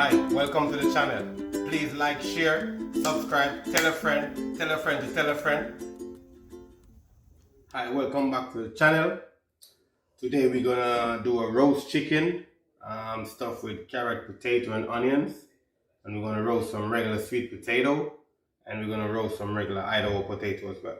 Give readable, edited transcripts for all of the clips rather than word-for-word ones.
Hi, welcome to the channel. Please like, share, subscribe, tell a friend to tell a friend. Hi, welcome back to the channel. Today we're gonna do a roast chicken, stuffed with carrot, potato, and onions. And we're gonna roast some regular sweet potato, and we're gonna roast some regular Idaho potato as well.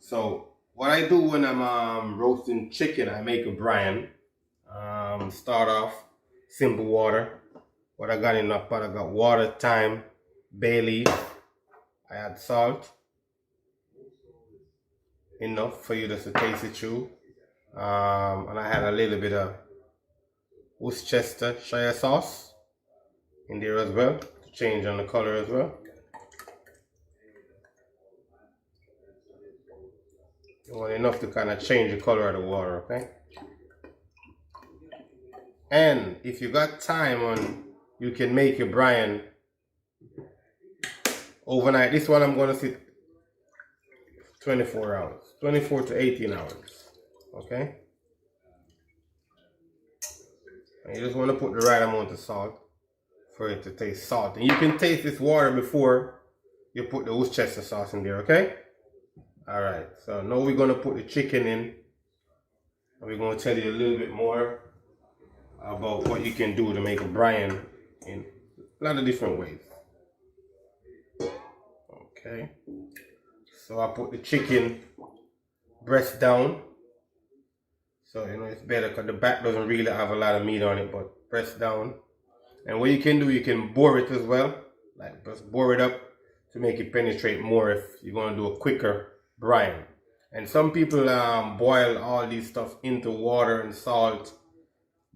So what I do when I'm roasting chicken, I make a brine. Start off simple water. What I got in my pot, I got water, thyme, bay leaf. I add salt, enough for you just to taste it through. And I had a little bit of Worcestershire sauce in there as well to change on the color as well. You want enough to kind of change the color of the water, okay? And if you got time on, you can make your brine overnight. This one I'm going to sit 24 hours, 24 to 18 hours, okay? And you just want to put the right amount of salt for it to taste salt. And you can taste this water before you put the Worcestershire sauce in there, okay? Alright, so now we're going to put the chicken in. And we're going to tell you a little bit more about what you can do to make a brine in a lot of different ways. Okay, so I put the chicken breast down. So, you know, it's better because the back doesn't really have a lot of meat on it, but breast down. And what you can do, you can bore it as well. Like, just bore it up to make it penetrate more if you're going to do a quicker brine. And some people boil all these stuff into water and salt,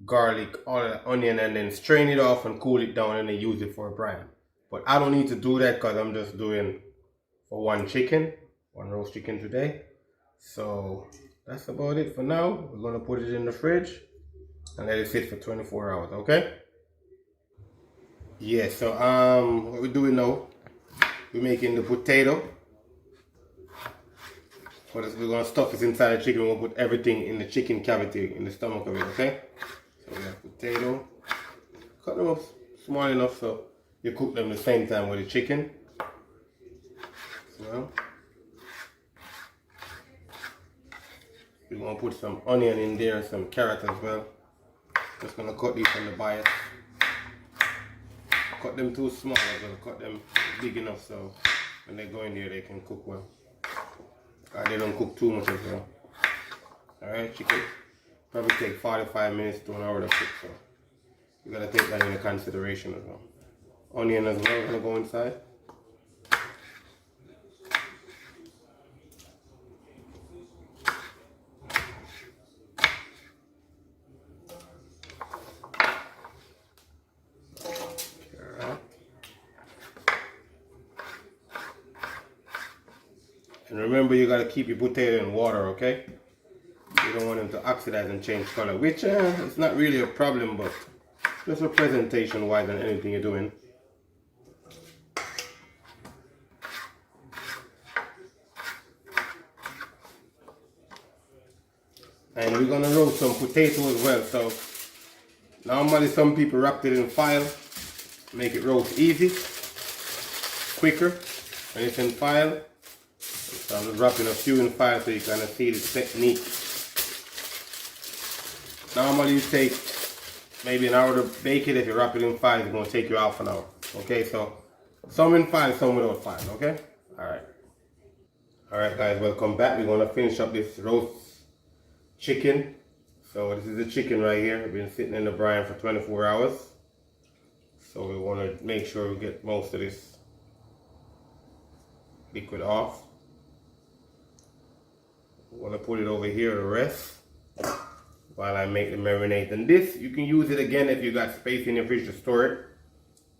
garlic, all the onion, and then strain it off and cool it down and then use it for a brine. But I don't need to do that because I'm just doing for one roast chicken today. So that's about it for now. We're gonna put it in the fridge and let it sit for 24 hours, okay? Yeah, so what we're doing now, we're making the potato. We're gonna stuff this inside the chicken. We're gonna put everything in the chicken cavity, in the stomach of it, okay? So we have potato. Cut them up small enough so you cook them the same time with the chicken. So we're gonna put some onion in there, some carrot as well. Just gonna cut these from the bias. Cut them too small, I'm gonna cut them big enough so when they go in there they can cook well. They don't cook too much as well. Alright, chicken probably take 45 minutes to an hour to cook, so you gotta take that into consideration as well. Onion as well gonna go inside. And remember, you gotta keep your potato in water, okay? You don't want them to oxidize and change color, which it's not really a problem, but just for presentation wise and anything you're doing. And we're gonna roast some potato as well. So normally some people wrap it in foil, make it roast easy, quicker when it's in foil. So I'm just wrapping a few in foil so you kind of see the technique. Normally you take maybe an hour to bake it. If you wrap it in foil, it's going to take you half an hour. Okay, so some in foil, some without foil. Okay, all right guys, welcome back. We're going to finish up this roast chicken. So this is the chicken right here. It's been sitting in the brine for 24 hours. So we want to make sure we get most of this liquid off. We want to put it over here to rest while I make the marinade. And this, you can use it again if you got space in your fridge to store it.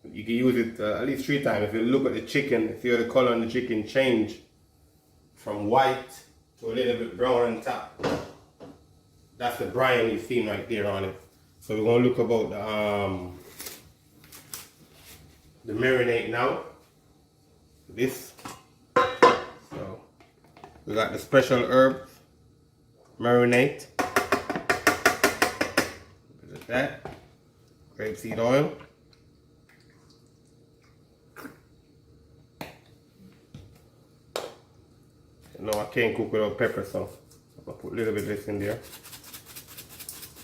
You can use it at least 3 times. If you look at the chicken, see how the color on the chicken change from white to a little bit brown on top. That's the brine you've seen right there on it. So we're going to look about the marinade now. This. So we got the special herb marinade. Bit of that. Grapeseed oil. No, I can't cook without pepper, so I'm gonna put a little bit of this in there.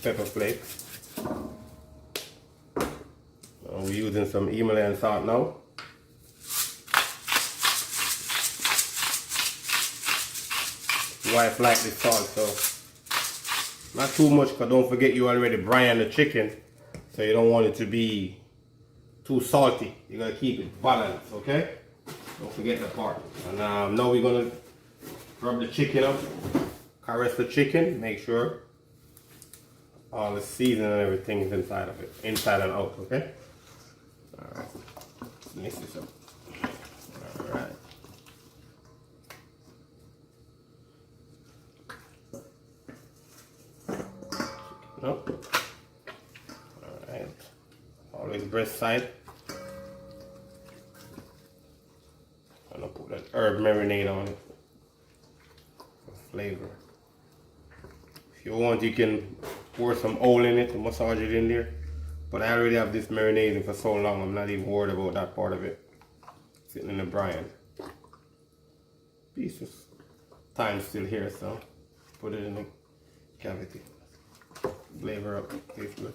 Pepper flakes. We're using some Himalayan salt now. Wife like the salt, so not too much, because don't forget you already brine the chicken, so you don't want it to be too salty. You gotta keep it balanced, okay? Don't forget that part. And now we're gonna rub the chicken up, caress the chicken, make sure all the seasoning and everything is inside of it, inside and out, okay? Alright, mix this up. Alright. Up. Alright. Always breast side. I'm gonna put that herb marinade on it for flavor. If you want, you can pour some oil in it to massage it in there. But I already have this marinating for so long, I'm not even worried about that part of it. Sitting in the brine. Piece of thyme still here, so put it in the cavity. Flavor up, tastes good.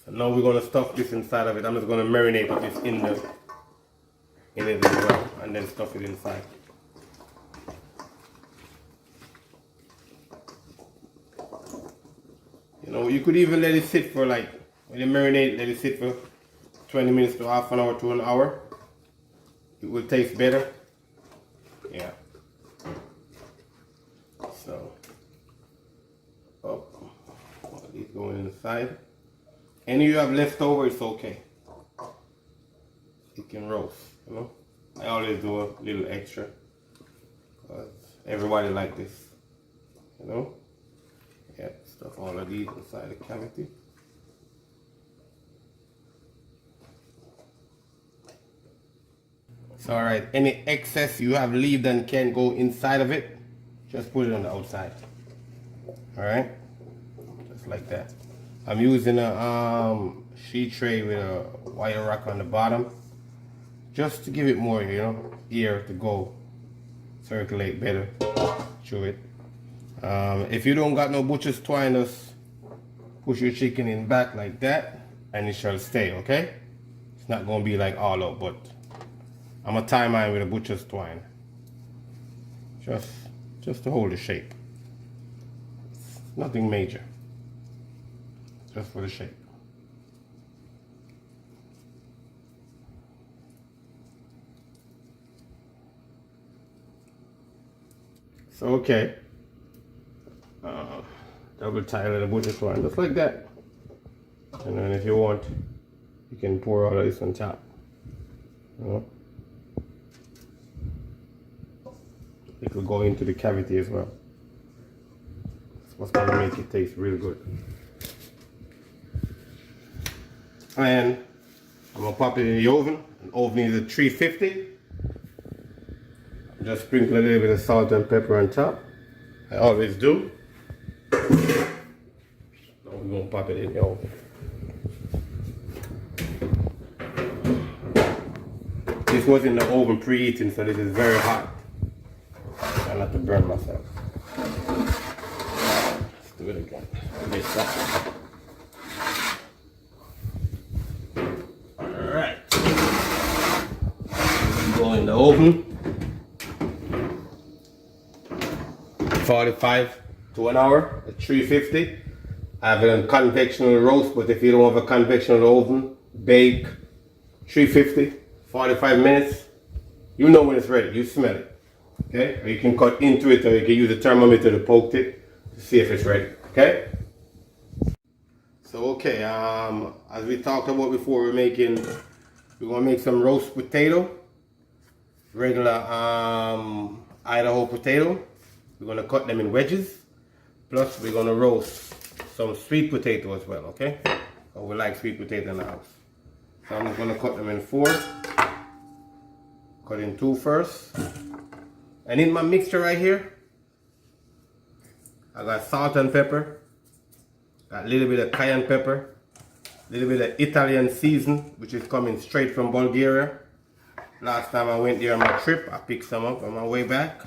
So now we're gonna stuff this inside of it. I'm just gonna marinate this in it as well, and then stuff it inside. You know, you could even let it sit for like, when you marinate, let it sit for 20 minutes to half an hour to an hour. It will taste better. Yeah. So, up. All these going inside. Any you have left over, it's okay. You can roast, you know. I always do a little extra, because everybody like this, you know. Yeah, stuff all of these inside the cavity. So alright, any excess you have left and can go inside of it, just put it on the outside. Alright? Just like that. I'm using a sheet tray with a wire rack on the bottom, just to give it more, you know, air to go, circulate better through it. If you don't got no butcher's twine, just push your chicken in back like that, and it shall stay, okay? It's not gonna be like all out, but I'm gonna tie mine with a butcher's twine, just to hold the shape. It's nothing major, just for the shape. So okay, double tie the butcher's twine, just like that. And then if you want, you can pour all of this on top. You know? It will go into the cavity as well. That's what's going to make it taste really good. And I'm going to pop it in the oven. The oven is at 350. Just sprinkle a little bit of salt and pepper on top. I always do. Now we're going to pop it in the oven. This was in the oven preheating, so this is very hot. I not to burn myself. Let's do it again. Alright. Go in the oven. 45 to an hour at 350. I have it on conventional roast, but if you don't have a conventional oven, bake 350, 45 minutes. You know when it's ready, you smell it. Okay, or you can cut into it, or you can use a thermometer to poke it to see if it's ready. Okay. So okay, as we talked about before, we're gonna make some roast potato, regular Idaho potato. We're gonna cut them in wedges. Plus, we're gonna roast some sweet potato as well. Okay, so we like sweet potato in the house. So I'm just gonna cut them in 4. Cut in 2 first. And in my mixture right here, I got salt and pepper, got a little bit of cayenne pepper, a little bit of Italian season, which is coming straight from Bulgaria. Last time I went there on my trip, I picked some up on my way back.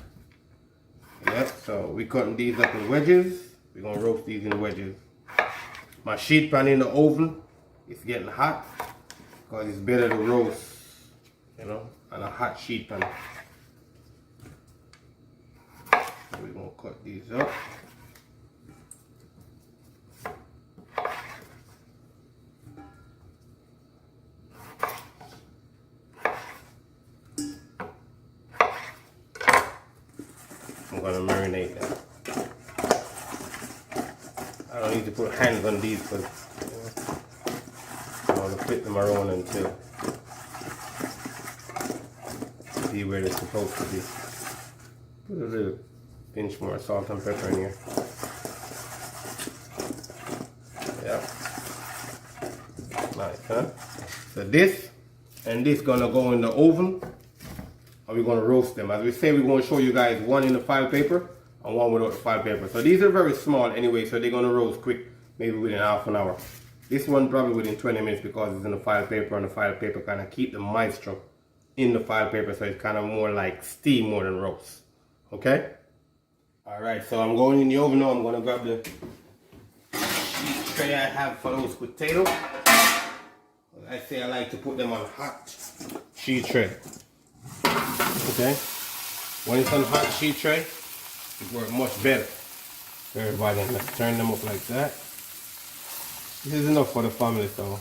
Yep, so we cutting these up in wedges. We're gonna roast these in wedges. My sheet pan in the oven, it's getting hot because it's better to roast, you know, on a hot sheet pan. So we're gonna cut these up. I'm gonna marinate that. I don't need to put hands on these because I want to flip them around until see where they're supposed to be. Put a little pinch more salt and pepper in here. Yeah. Nice, huh? So this and this gonna go in the oven. And we're going to roast them. As we say, we're going to show you guys one in the file paper and one without the file paper. So these are very small anyway, so they're going to roast quick, maybe within half an hour. This one probably within 20 minutes because it's in the file paper, and the file paper kind of keep the moisture in the file paper, so it's kind of more like steam more than roast. Okay? Alright, so I'm going in the oven now. I'm going to grab the sheet tray I have for those potatoes. I say I like to put them on hot sheet tray. Okay, when it's on hot sheet tray, it works much better. Everybody, let's turn them up like that. This is enough for the family, so.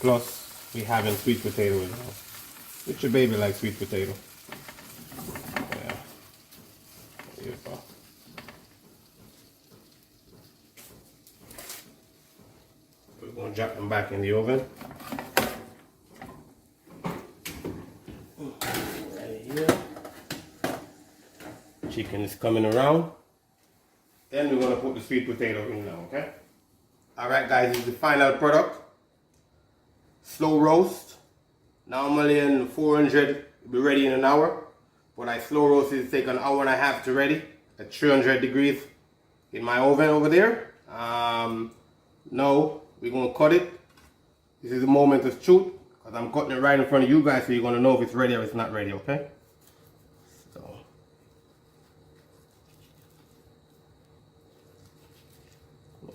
Plus, we having sweet potatoes now. Which your baby likes sweet potato. Yeah. There you go. We're gonna drop them back in the oven. Chicken is coming around. Then we're going to put the sweet potato in now, okay? Alright guys, this is the final product. Slow roast. Normally in 400, it'll be ready in an hour. But I slow roast it, take an hour and a half to ready at 300 degrees in my oven over there. Now we're going to cut it. This is the moment of truth because I'm cutting it right in front of you guys, so you're going to know if it's ready or it's not ready, okay?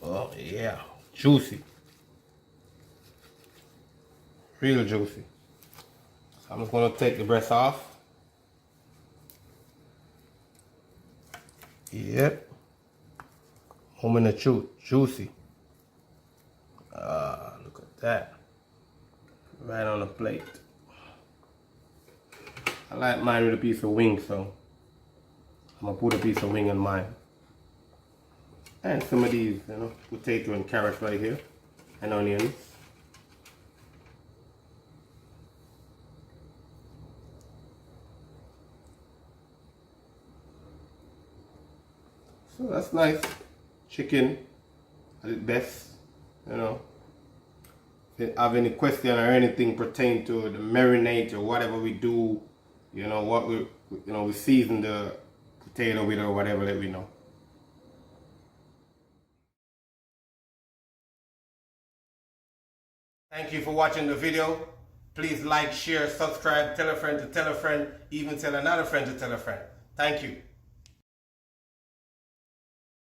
Oh yeah, juicy. Real juicy. So I'm just going to take the breast off. Yep. Moment of truth, juicy. Look at that. Right on the plate. I like mine with a piece of wing, so I'm going to put a piece of wing on mine. And some of these, you know, potato and carrots right here, and onions. So that's nice. Chicken at its best, you know. If you have any question or anything pertaining to the marinade or whatever we do, you know, what we season the potato with or whatever, let me know. Thank you for watching the video. Please like, share, subscribe, tell a friend to tell a friend, even tell another friend to tell a friend. Thank you.